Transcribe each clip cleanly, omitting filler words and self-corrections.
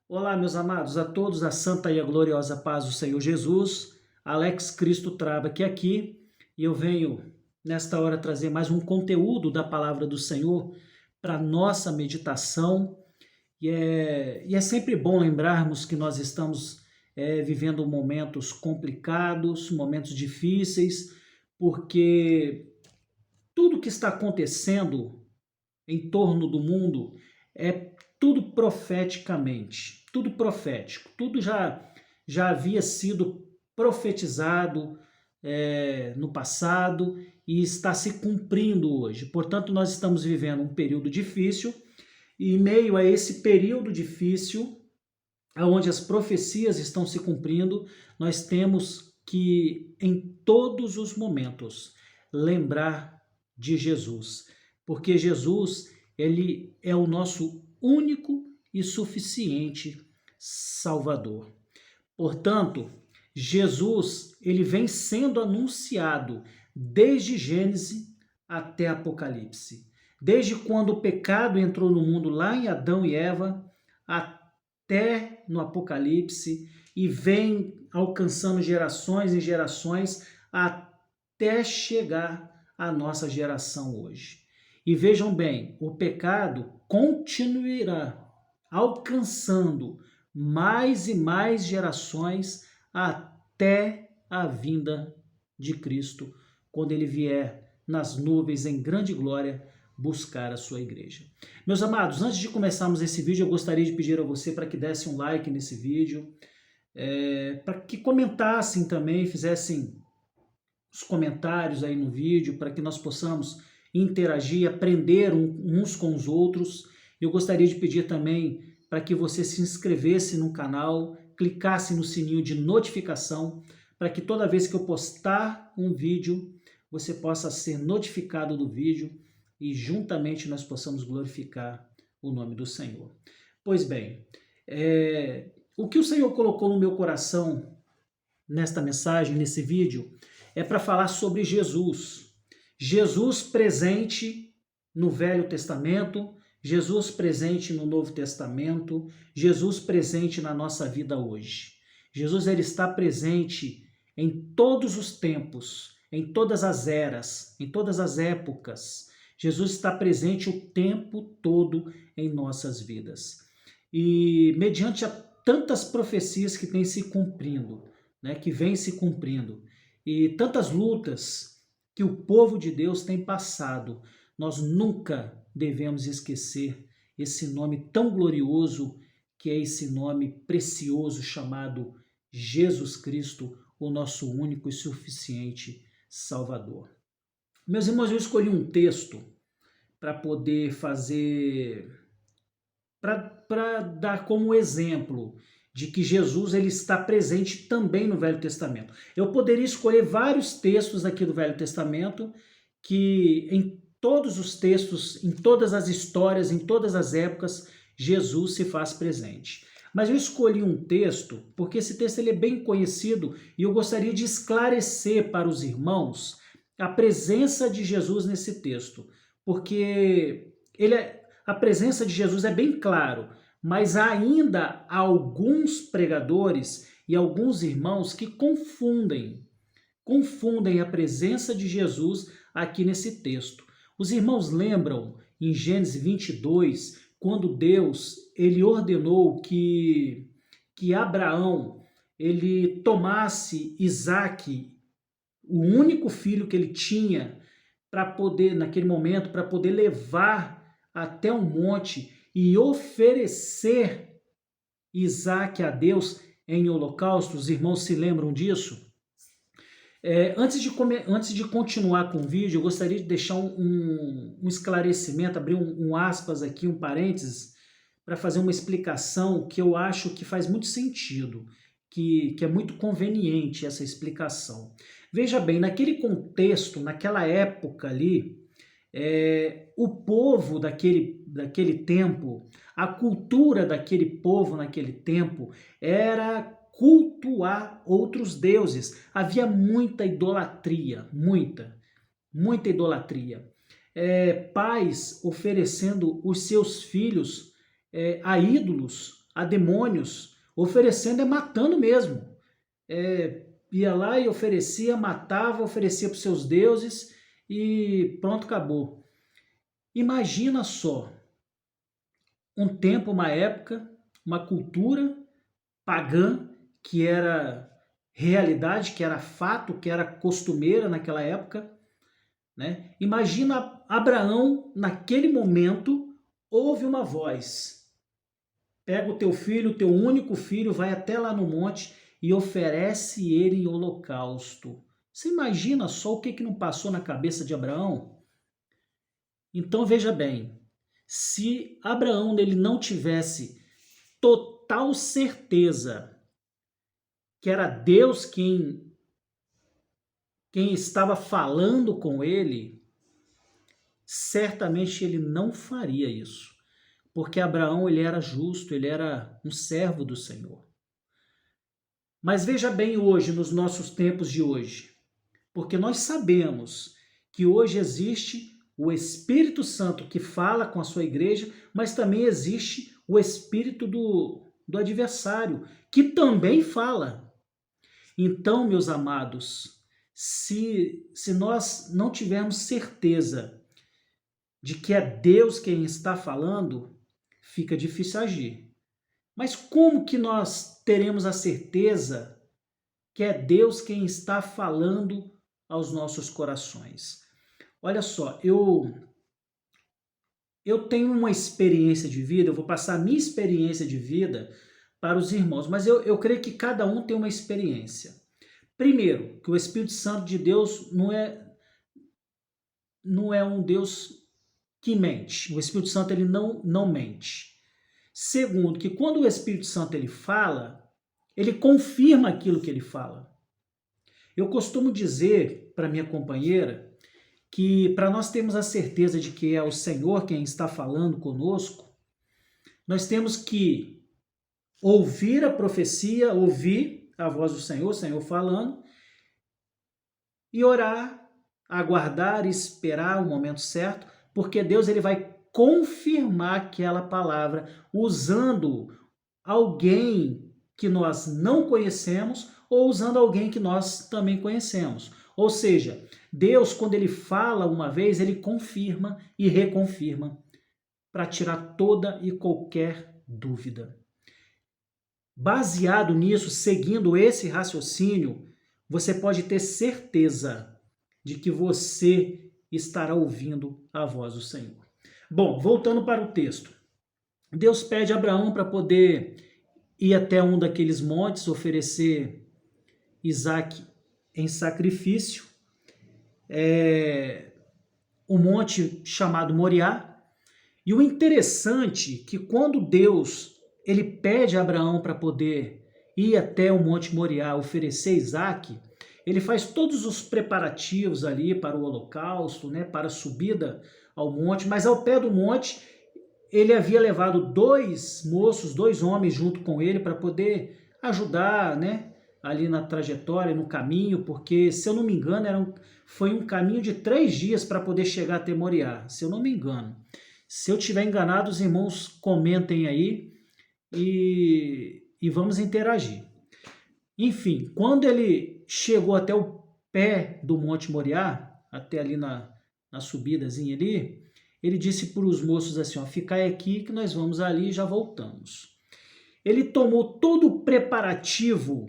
Olá, meus amados, a todos a santa e a gloriosa paz do Senhor Jesus. Alex Cristo Traba aqui e eu venho nesta hora trazer mais um conteúdo da palavra do Senhor para nossa meditação. E é sempre bom lembrarmos que nós estamos vivendo momentos complicados, momentos difíceis, porque tudo que está acontecendo em torno do mundo é tudo profeticamente, tudo profético, tudo já havia sido profetizado no passado e está se cumprindo hoje. Portanto, nós estamos vivendo um período difícil e em meio a esse período difícil, onde as profecias estão se cumprindo, nós temos que, em todos os momentos, lembrar de Jesus, porque Jesus, ele é o nosso único e suficiente Salvador. Portanto, Jesus, ele vem sendo anunciado desde Gênesis até Apocalipse. Desde quando o pecado entrou no mundo lá em Adão e Eva, até no Apocalipse, e vem alcançando gerações e gerações até chegar à nossa geração hoje. E vejam bem, o pecado continuará alcançando mais e mais gerações até a vinda de Cristo, quando ele vier nas nuvens em grande glória buscar a sua igreja. Meus amados, antes de começarmos esse vídeo, eu gostaria de pedir a você para que desse um like nesse vídeo, para que comentassem também, fizessem os comentários aí no vídeo, para que nós possamos interagir, aprender uns com os outros. Eu gostaria de pedir também para que você se inscrevesse no canal, clicasse no sininho de notificação, para que toda vez que eu postar um vídeo, você possa ser notificado do vídeo e juntamente nós possamos glorificar o nome do Senhor. Pois bem, o que o Senhor colocou no meu coração nesta mensagem, nesse vídeo, é para falar sobre Jesus. Jesus presente no Velho Testamento, Jesus presente no Novo Testamento, Jesus presente na nossa vida hoje. Jesus ele está presente em todos os tempos, em todas as eras, em todas as épocas. Jesus está presente o tempo todo em nossas vidas. E mediante a tantas profecias que têm se cumprindo, que vêm se cumprindo, e tantas lutas que o povo de Deus tem passado, nós nunca devemos esquecer esse nome tão glorioso, que é esse nome precioso chamado Jesus Cristo, o nosso único e suficiente Salvador. Meus irmãos, eu escolhi um texto para poder fazer, para dar como exemplo de que Jesus ele está presente também no Velho Testamento. Eu poderia escolher vários textos aqui do Velho Testamento que em todos os textos, em todas as histórias, em todas as épocas, Jesus se faz presente. Mas eu escolhi um texto porque esse texto ele é bem conhecido e eu gostaria de esclarecer para os irmãos a presença de Jesus nesse texto, porque a presença de Jesus é bem claro, mas há ainda alguns pregadores e alguns irmãos que confundem a presença de Jesus aqui nesse texto. Os irmãos lembram em Gênesis 22, quando Deus ele ordenou que Abraão ele tomasse Isaque, o único filho que ele tinha, para poder, naquele momento, para poder levar até um monte e oferecer Isaque a Deus em holocausto. Os irmãos se lembram disso? Antes de continuar com o vídeo, eu gostaria de deixar um esclarecimento, abrir um aspas aqui, um parênteses, para fazer uma explicação que eu acho que faz muito sentido, que é muito conveniente essa explicação. Veja bem, naquele contexto, naquela época ali, o povo daquele tempo, a cultura daquele povo naquele tempo era cultuar outros deuses. Havia muita idolatria, muita idolatria. Pais oferecendo os seus filhos a ídolos, a demônios, oferecendo matando mesmo. Ia lá e oferecia, matava, oferecia para os seus deuses e pronto, acabou. Imagina só, um tempo, uma época, uma cultura pagã que era realidade, que era fato, que era costumeira naquela época, né? Imagina Abraão, naquele momento, ouve uma voz. Pega o teu filho, o teu único filho, vai até lá no monte e oferece ele em holocausto. Você imagina só o que não passou na cabeça de Abraão? Então veja bem, se Abraão ele não tivesse total certeza que era Deus quem estava falando com ele, certamente ele não faria isso. Porque Abraão ele era justo, ele era um servo do Senhor. Mas veja bem hoje, nos nossos tempos de hoje, porque nós sabemos que hoje existe o Espírito Santo que fala com a sua igreja, mas também existe o espírito do adversário, que também fala. Então, meus amados, se nós não tivermos certeza de que é Deus quem está falando, fica difícil agir. Mas como que nós teremos a certeza que é Deus quem está falando aos nossos corações? Olha só, eu tenho uma experiência de vida, eu vou passar a minha experiência de vida para os irmãos, mas eu creio que cada um tem uma experiência. Primeiro, que o Espírito Santo de Deus não é um Deus que mente. O Espírito Santo ele não mente. Segundo, que quando o Espírito Santo ele fala, ele confirma aquilo que ele fala. Eu costumo dizer para minha companheira que para nós termos a certeza de que é o Senhor quem está falando conosco, nós temos que ouvir a profecia, ouvir a voz do Senhor, o Senhor falando, e orar, aguardar e esperar o momento certo, porque Deus ele vai confirmar aquela palavra usando alguém que nós não conhecemos ou usando alguém que nós também conhecemos. Ou seja, Deus, quando ele fala uma vez, ele confirma e reconfirma para tirar toda e qualquer dúvida. Baseado nisso, seguindo esse raciocínio, você pode ter certeza de que você estará ouvindo a voz do Senhor. Bom, voltando para o texto. Deus pede a Abraão para poder ir até um daqueles montes, oferecer Isaque em sacrifício. Um monte chamado Moriá. E o interessante é que quando Deus ele pede a Abraão para poder ir até o Monte Moriá oferecer Isaque, ele faz todos os preparativos ali para o holocausto, né, para a subida ao monte, mas ao pé do monte ele havia levado dois homens junto com ele para poder ajudar, né, ali na trajetória, no caminho, porque, se eu não me engano, foi um caminho de 3 dias para poder chegar até Moriá, se eu não me engano. Se eu estiver enganado, os irmãos comentem aí e vamos interagir. Enfim, quando ele chegou até o pé do Monte Moriá, até ali na subidazinha ali, ele disse para os moços assim, ó, ficai aqui que nós vamos ali e já voltamos. Ele tomou todo o preparativo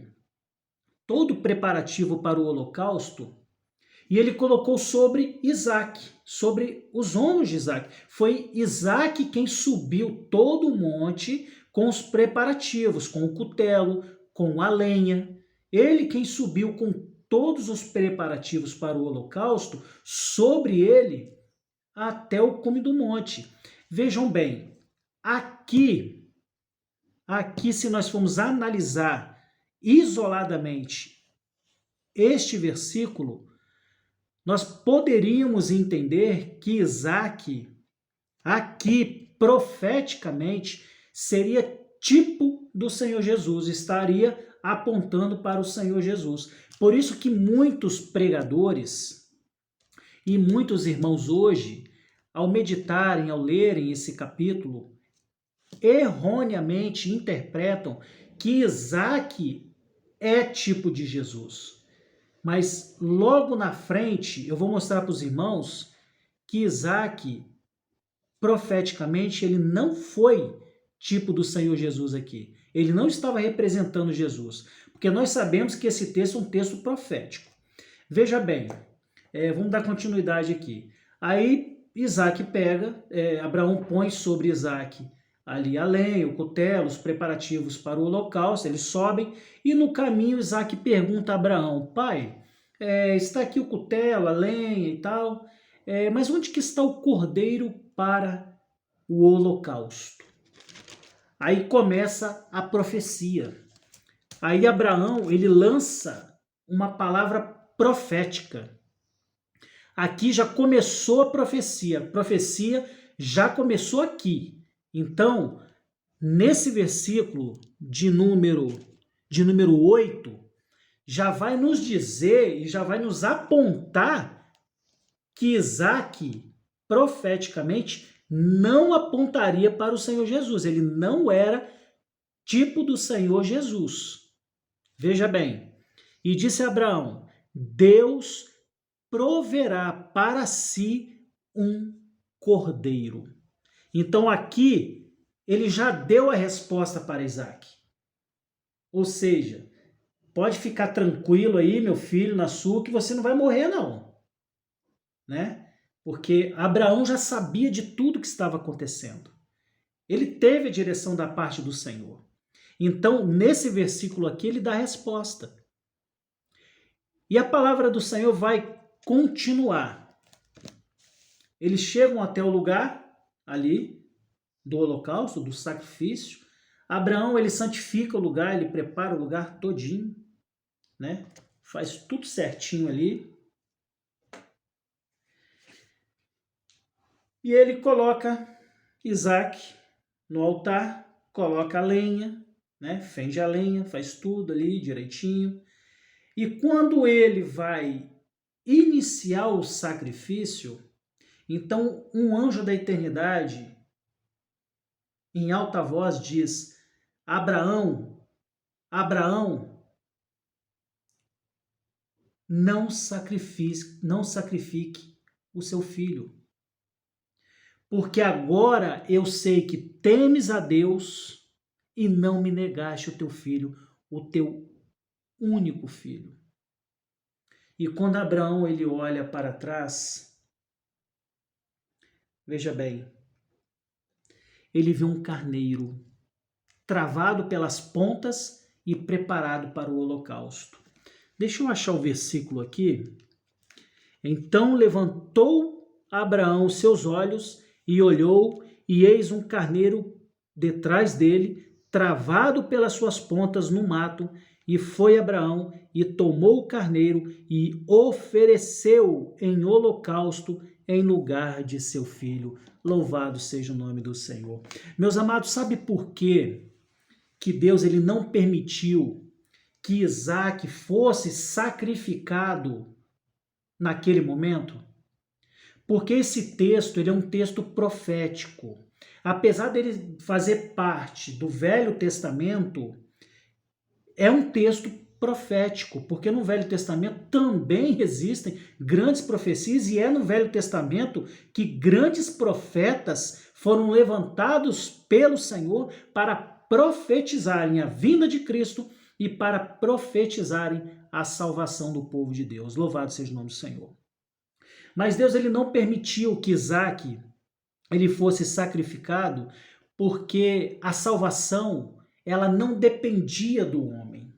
para o holocausto, e ele colocou sobre Isaque, sobre os ombros de Isaque. Foi Isaque quem subiu todo o monte com os preparativos, com o cutelo, com a lenha. Ele quem subiu com todos os preparativos para o holocausto, sobre ele, até o cume do monte. Vejam bem, aqui se nós formos analisar isoladamente este versículo, nós poderíamos entender que Isaque, aqui profeticamente, seria tipo do Senhor Jesus, estaria apontando para o Senhor Jesus. Por isso que muitos pregadores e muitos irmãos hoje, ao meditarem, ao lerem esse capítulo, erroneamente interpretam que Isaac é tipo de Jesus. Mas logo na frente eu vou mostrar para os irmãos que Isaac, profeticamente, ele não foi tipo do Senhor Jesus aqui. Ele não estava representando Jesus, porque nós sabemos que esse texto é um texto profético. Veja bem, vamos dar continuidade aqui. Aí Isaac pega, Abraão põe sobre Isaac ali a lenha, o cutelo, os preparativos para o holocausto, eles sobem e no caminho Isaac pergunta a Abraão: pai, está aqui o cutelo, a lenha e tal, mas onde que está o cordeiro para o holocausto? Aí começa a profecia. Aí Abraão, ele lança uma palavra profética. Aqui já começou a profecia já começou aqui. Então, nesse versículo de número 8, já vai nos dizer e já vai nos apontar que Isaac, profeticamente, não apontaria para o Senhor Jesus. Ele não era tipo do Senhor Jesus. Veja bem, e disse Abraão: Deus proverá para si um cordeiro. Então aqui ele já deu a resposta para Isaac. Ou seja, pode ficar tranquilo aí, meu filho, na sua, que você não vai morrer não, né? Porque Abraão já sabia de tudo que estava acontecendo. Ele teve a direção da parte do Senhor. Então, nesse versículo aqui, ele dá a resposta. E a palavra do Senhor vai continuar. Eles chegam até o lugar ali do holocausto, do sacrifício. Abraão, ele santifica o lugar, ele prepara o lugar todinho, né? Faz tudo certinho ali. E ele coloca Isaac no altar, coloca a lenha, né? Fende a lenha, faz tudo ali direitinho. E quando ele vai iniciar o sacrifício, então um anjo da eternidade, em alta voz, diz: Abraão, Abraão, não sacrifique o seu filho. Porque agora eu sei que temes a Deus e não me negaste o teu filho, o teu único filho. E quando Abraão ele olha para trás, veja bem, ele vê um carneiro travado pelas pontas e preparado para o holocausto. Deixa eu achar o versículo aqui. Então levantou Abraão seus olhos e olhou, e eis um carneiro detrás dele, travado pelas suas pontas no mato, e foi Abraão e tomou o carneiro e ofereceu em holocausto em lugar de seu filho. Louvado seja o nome do Senhor. Meus amados, sabe por quê que Deus ele não permitiu que Isaac fosse sacrificado naquele momento? Porque esse texto ele é um texto profético. Apesar dele fazer parte do Velho Testamento, é um texto profético, porque no Velho Testamento também existem grandes profecias e é no Velho Testamento que grandes profetas foram levantados pelo Senhor para profetizarem a vinda de Cristo e para profetizarem a salvação do povo de Deus. Louvado seja o nome do Senhor. Mas Deus ele não permitiu que Isaac ele fosse sacrificado, porque a salvação ela não dependia do homem.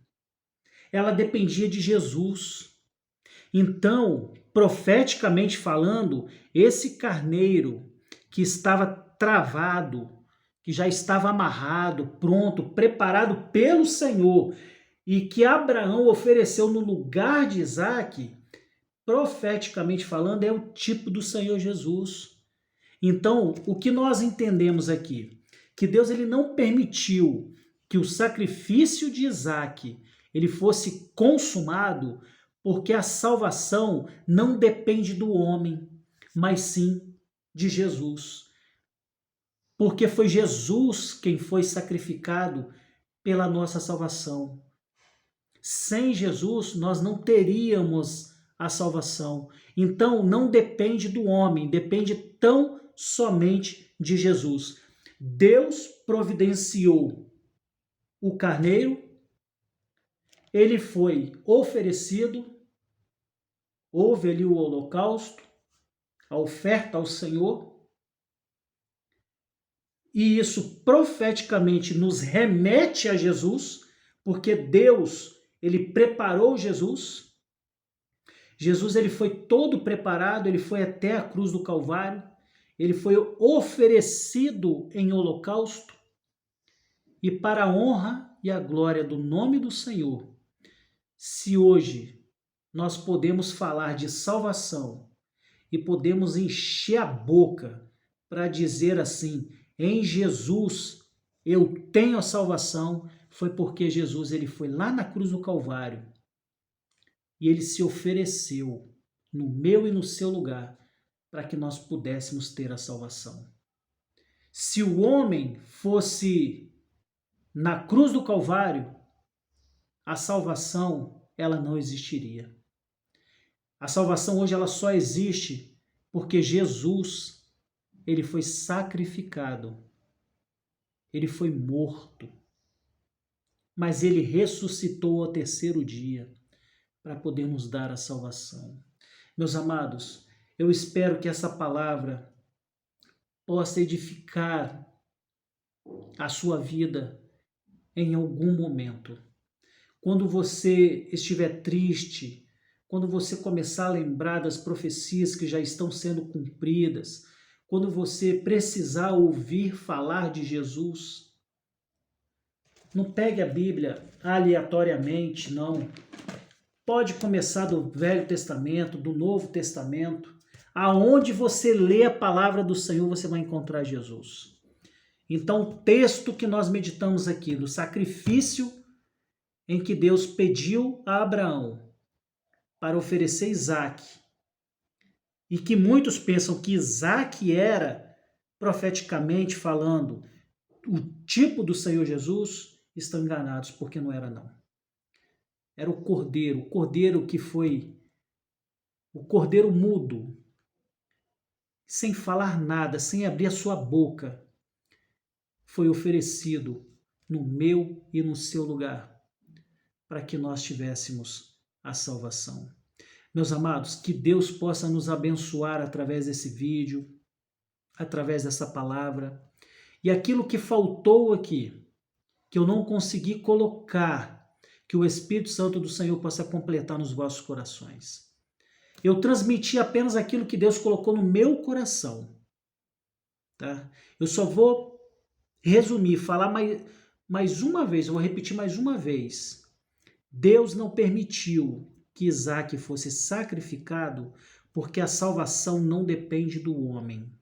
Ela dependia de Jesus. Então, profeticamente falando, esse carneiro que estava travado, que já estava amarrado, pronto, preparado pelo Senhor, e que Abraão ofereceu no lugar de Isaac, profeticamente falando, é o tipo do Senhor Jesus. Então, o que nós entendemos aqui? Que Deus ele não permitiu que o sacrifício de Isaac ele fosse consumado, porque a salvação não depende do homem, mas sim de Jesus. porque foi Jesus quem foi sacrificado pela nossa salvação. Sem Jesus, nós não teríamos a salvação. Então, não depende do homem, depende tão somente de Jesus. Deus providenciou o carneiro, ele foi oferecido, houve ali o holocausto, a oferta ao Senhor, e isso profeticamente nos remete a Jesus, porque Deus, ele preparou Jesus. Jesus, ele foi todo preparado, ele foi até a cruz do Calvário, ele foi oferecido em holocausto, e para a honra e a glória do nome do Senhor, se hoje nós podemos falar de salvação e podemos encher a boca para dizer assim, em Jesus eu tenho a salvação, foi porque Jesus ele foi lá na cruz do Calvário e ele se ofereceu no meu e no seu lugar para que nós pudéssemos ter a salvação. Se o homem fosse na cruz do Calvário, a salvação ela não existiria. A salvação hoje ela só existe porque Jesus ele foi sacrificado, ele foi morto, mas ele ressuscitou ao terceiro dia para poder nos dar a salvação. Meus amados, eu espero que essa palavra possa edificar a sua vida em algum momento. Quando você estiver triste, quando você começar a lembrar das profecias que já estão sendo cumpridas, quando você precisar ouvir falar de Jesus, não pegue a Bíblia aleatoriamente, não. Pode começar do Velho Testamento, do Novo Testamento. Aonde você lê a palavra do Senhor, você vai encontrar Jesus. Então, o texto que nós meditamos aqui, do sacrifício em que Deus pediu a Abraão para oferecer Isaque, e que muitos pensam que Isaque era, profeticamente falando, o tipo do Senhor Jesus, estão enganados, porque não era não. Era o cordeiro que foi, o cordeiro mudo, sem falar nada, sem abrir a sua boca, foi oferecido no meu e no seu lugar, para que nós tivéssemos a salvação. Meus amados, que Deus possa nos abençoar através desse vídeo, através dessa palavra. E aquilo que faltou aqui, que eu não consegui colocar, que o Espírito Santo do Senhor possa completar nos vossos corações. Eu transmiti apenas aquilo que Deus colocou no meu coração. Tá? Eu só vou resumir, falar mais uma vez, eu vou repetir mais uma vez. Deus não permitiu que Isaque fosse sacrificado porque a salvação não depende do homem.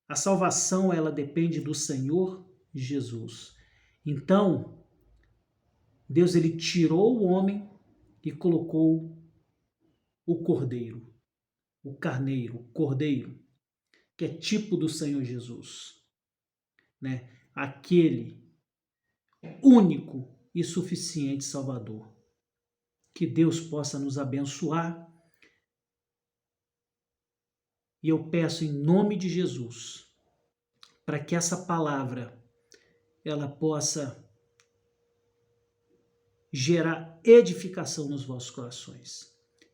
A salvação, ela depende do Senhor Jesus. Então, Deus ele tirou o homem e colocou o cordeiro, o carneiro, o cordeiro, que é tipo do Senhor Jesus, né? Aquele único e suficiente Salvador. Que Deus possa nos abençoar. E eu peço em nome de Jesus, para que essa palavra ela possa gerar edificação nos vossos corações.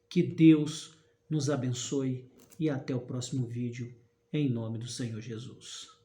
Que Deus nos abençoe e até o próximo vídeo, em nome do Senhor Jesus.